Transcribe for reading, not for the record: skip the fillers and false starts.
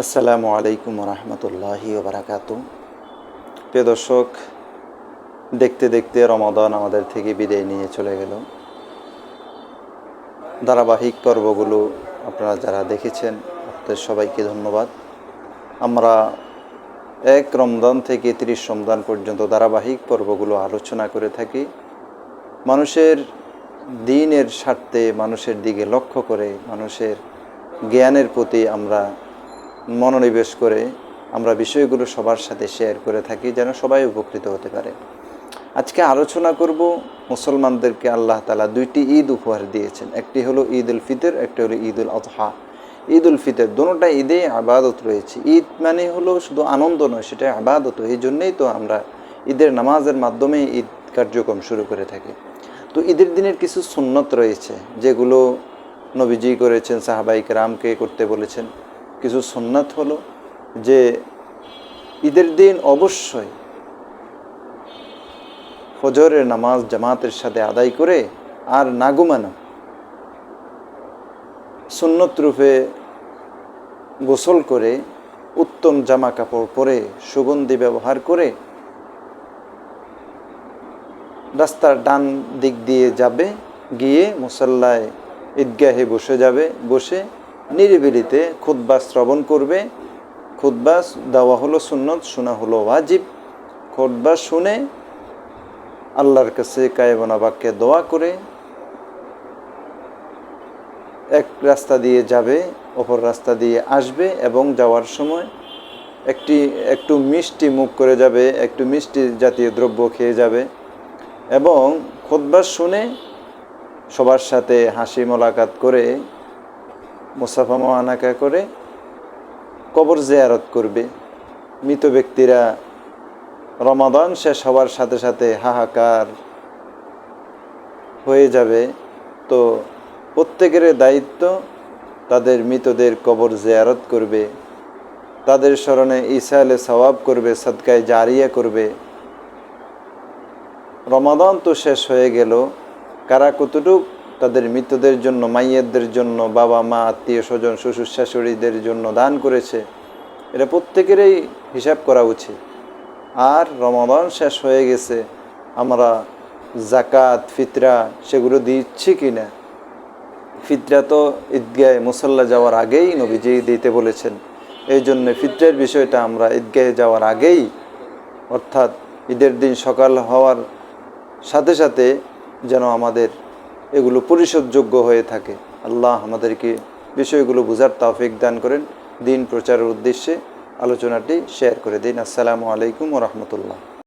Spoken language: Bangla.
আসসালামু আলাইকুম রহমতুল্লাহি ওবরাকাতু। প্রিয় দর্শক, দেখতে দেখতে রমাদান আমাদের থেকে বিদায় নিয়ে চলে গেল। ধারাবাহিক পর্বগুলো আপনারা যারা দেখেছেন আপনাদের সবাইকে ধন্যবাদ। আমরা 1 রমজান থেকে 30 রমজান পর্যন্ত ধারাবাহিক পর্বগুলো আলোচনা করে থাকি। মানুষের দ্বীনের স্বার্থে, মানুষের দিকে লক্ষ্য করে, মানুষের জ্ঞানের প্রতি আমরা মনোনিবেশ করে আমরা বিষয়গুলো সবার সাথে শেয়ার করে থাকি যেন সবাই উপকৃত হতে পারে। আজকে আলোচনা করব মুসলমানদেরকে আল্লাহ তাআলা 2টি ঈদ উপহার দিয়েছেন। একটি হলো ঈদ উল ফিতর, একটি হলো ঈদ উল আযহা। ঈদ উল ফিতর দুটোটা ঈদে ইবাদত রয়েছে। ঈদ মানে হলো শুধু আনন্দ নয়, সেটা ইবাদত। এই জন্যই তো আমরা ঈদের নামাজের মাধ্যমে ঈদ কার্যক্রম শুরু করে থাকি। তো ঈদের দিনের কিছু সুন্নত রয়েছে যেগুলো নবীজি করেছেন, সাহাবায়ে কেরামকে করতে বলেছেন। কিছু সুন্নাত হলো যে ঈদের দিন অবশ্যই ফজরের নামাজ জামাতের সাথে আদায় করে আর না ঘুমানো, সুন্নত রূপে গোসল করে উত্তম জামা কাপড় পরে সুগন্ধি ব্যবহার করে রাস্তার ডান দিক দিয়ে যাবে, গিয়ে মুসাল্লায় ঈদগাহে বসে যাবে, বসে নিরিবিলিতে খুতবা শ্রবণ করবে। খুতবা দেওয়া হলো সুন্নত, শোনা হলো ওয়াজিব। খুতবা শুনে আল্লাহর কাছে কায়েমনা বাক্যে দোয়া করে এক রাস্তা দিয়ে যাবে, অপর রাস্তা দিয়ে আসবে এবং যাওয়ার সময় একটু মিষ্টি মুখ করে যাবে, একটু মিষ্টি জাতীয় দ্রব্য খেয়ে যাবে এবং খুতবা শুনে সবার সাথে হাসি মোলাকাত করে মুসাফা মুআনাকা করে কবর জিয়ারত করবে। মৃত ব্যক্তিরা রমাদান শেষ হওয়ার সাথে সাথে হাহাকার হয়ে যাবে। তো প্রত্যেকের দায়িত্ব তাদের মৃতদের কবর জিয়ারত করবে, তাদের স্মরণে ইসালে সওয়াব করবে, সাদকায়ে জারিয়া করবে। রমাদান তো শেষ হয়ে গেল, কারা কতটুক তাদের মৃতদের জন্য, মাইয়াতদের জন্য, বাবা মা আত্মীয় স্বজন শ্বশুর শাশুড়িদের জন্য দান করেছে, এটা প্রত্যেকেরই হিসাব করা উচিত। আর রমাদান শেষ হয়ে গেছে, আমরা জাকাত ফিতরা সেগুলো দিচ্ছি কি না? ফিতরা তো ঈদগাহে মুসাল্লা যাওয়ার আগেই নবীজি দিতে বলেছেন। এই জন্য ফিতরার বিষয়টা আমরা ঈদগাহে যাওয়ার আগেই, অর্থাৎ ঈদের দিন সকাল হওয়ার সাথে সাথে যেন আমাদের এগুলো পরিশোধযোগ্য হয়ে থাকে। আল্লাহ আমাদেরকে বিষয়গুলো বুঝার তৌফিক দান করেন। দিন প্রচারের উদ্দেশ্যে আলোচনাটি শেয়ার করে দিন। আসসালামু আলাইকুম ওয়া রাহমাতুল্লাহ।